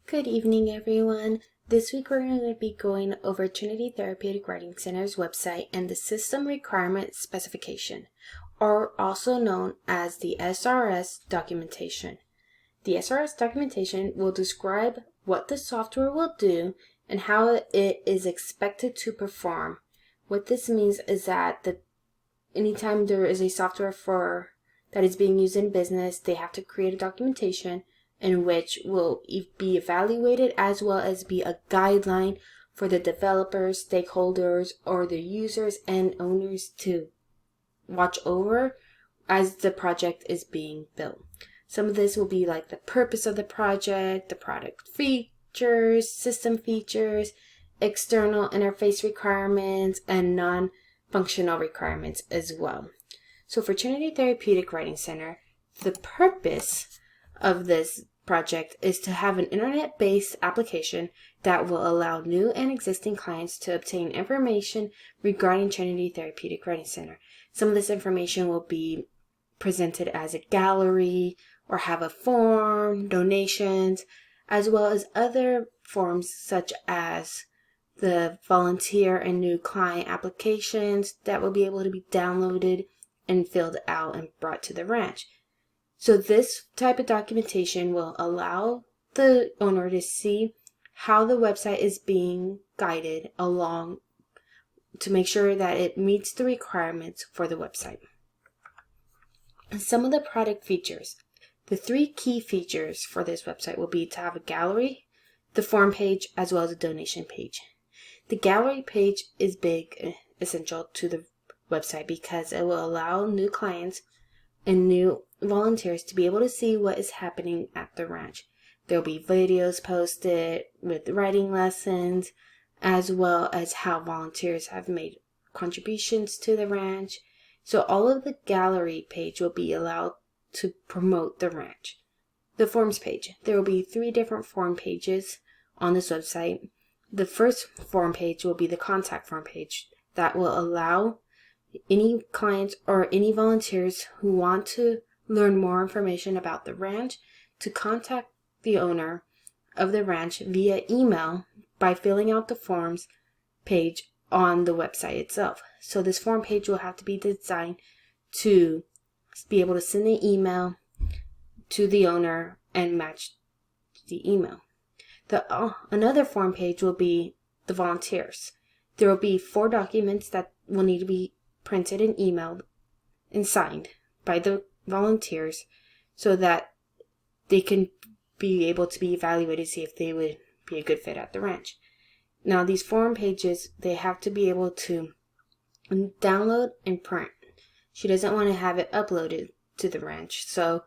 Good evening, everyone. This week we're going to be going over Trinity Therapeutic Writing Center's website and the System Requirement Specification, or also known as the SRS documentation. The SRS documentation will describe what the software will do and how it is expected to perform. What this means is that anytime there is a software that is being used in business, they have to create a documentation in which will be evaluated as well as be a guideline for the developers, stakeholders, or the users and owners to watch over as the project is being built. Some of this will be like the purpose of the project, the product features, system features, external interface requirements, and non-functional requirements as well. So for Trinity Therapeutic Writing Center, the purpose of this project is to have an internet-based application that will allow new and existing clients to obtain information regarding Trinity Therapeutic Writing Center. Some of this information will be presented as a gallery or have a form, donations, as well as other forms such as the volunteer and new client applications that will be able to be downloaded and filled out and brought to the ranch. So this type of documentation will allow the owner to see how the website is being guided along to make sure that it meets the requirements for the website. And some of the product features. The three key features for this website will be to have a gallery, the form page, as well as a donation page. The gallery page is essential to the website because it will allow new clients and new volunteers to be able to see what is happening at the ranch. There will be videos posted with writing lessons, as well as how volunteers have made contributions to the ranch. So all of the gallery page will be allowed to promote the ranch. The forms page. There will be 3 different form pages on this website. The first form page will be the contact form page that will allow any clients or any volunteers who want to learn more information about the ranch to contact the owner of the ranch via email by filling out the forms page on the website itself. So this form page will have to be designed to be able to send an email to the owner and match the email. Another form page will be the volunteers. There will be 4 documents that will need to be printed and emailed and signed by the volunteers so that they can be able to be evaluated to see if they would be a good fit at the ranch. Now these form pages, they have to be able to download and print. She doesn't want to have it uploaded to the ranch, so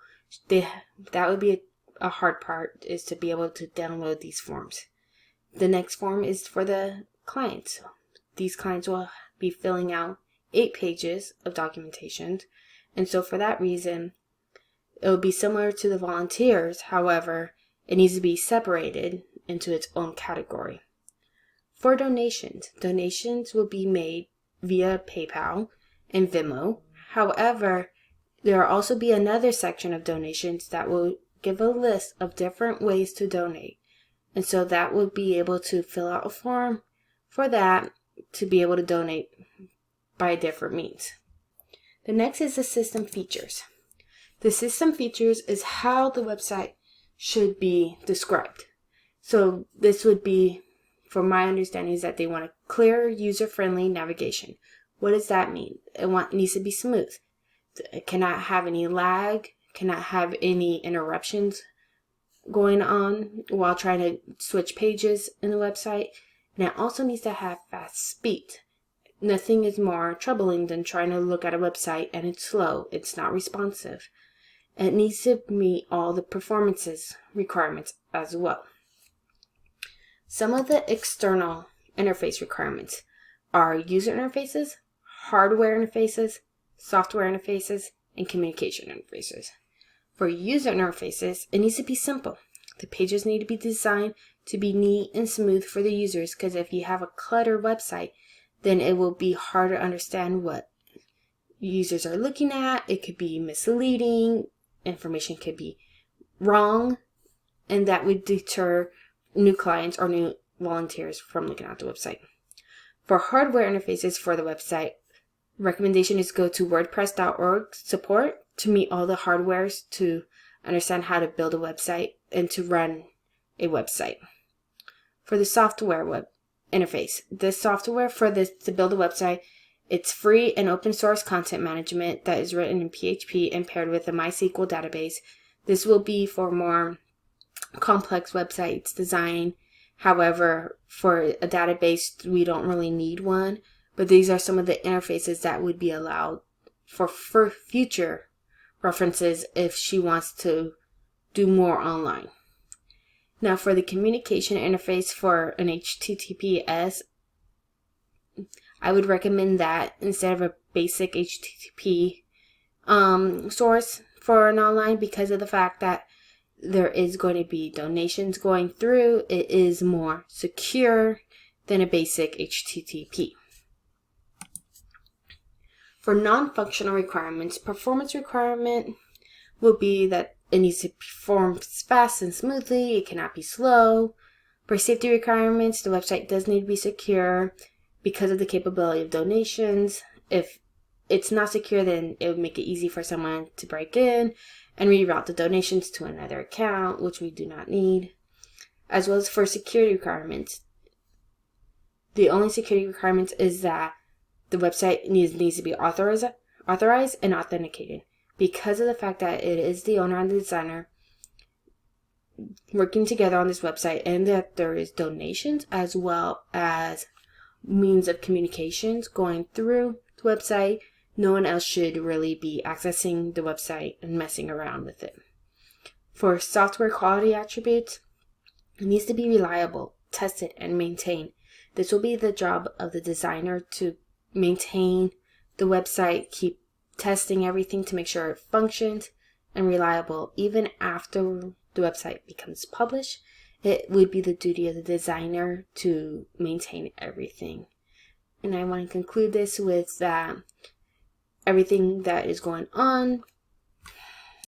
that would be a hard part, is to be able to download these forms. The next form is for the clients. These clients will be filling out 8 pages of documentation, and so for that reason it will be similar to the volunteers. However, it needs to be separated into its own category. For donations will be made via PayPal and Venmo. However, there will also be another section of donations that will give a list of different ways to donate, and so that would be able to fill out a form for that to be able to donate by different means. The next is the system features. The system features is how the website should be described. So this would be, from my understanding, is that they want a clear, user-friendly navigation. What does that mean? It needs to be smooth. It cannot have any lag, cannot have any interruptions going on while trying to switch pages in the website. And it also needs to have fast speed. Nothing is more troubling than trying to look at a website and it's slow, it's not responsive. It needs to meet all the performances requirements as well. Some of the external interface requirements are user interfaces, hardware interfaces, software interfaces, and communication interfaces. For user interfaces, it needs to be simple. The pages need to be designed to be neat and smooth for the users, because if you have a cluttered website, then it will be hard to understand what users are looking at. It could be misleading, information could be wrong, and that would deter new clients or new volunteers from looking at the website. For hardware interfaces for the website, recommendation is go to wordpress.org support to meet all the hardwares to understand how to build a website and to run a website. For the software web interface, this software for this to build a website, it's free and open source content management that is written in PHP and paired with a MySQL database. This will be for more complex websites design. However, for a database, we don't really need one, but these are some of the interfaces that would be allowed for future references if she wants to do more online. Now for the communication interface for an HTTPS, I would recommend that instead of a basic HTTP source for an online, because of the fact that there is going to be donations going through. It is more secure than a basic HTTP. For non-functional requirements, performance requirement will be that it needs to perform fast and smoothly. It cannot be slow. For safety requirements, the website does need to be secure because of the capability of donations. If it's not secure, then it would make it easy for someone to break in and reroute the donations to another account, which we do not need. As well as for security requirements. The only security requirements is that the website needs to be authorized and authenticated. Because of the fact that it is the owner and the designer working together on this website, and that there is donations as well as means of communications going through the website, no one else should really be accessing the website and messing around with it. For software quality attributes, it needs to be reliable, tested, and maintained. This will be the job of the designer to maintain the website, keep testing everything to make sure it functions and reliable. Even after the website becomes published, it would be the duty of the designer to maintain everything. And I want to conclude this with that everything that is going on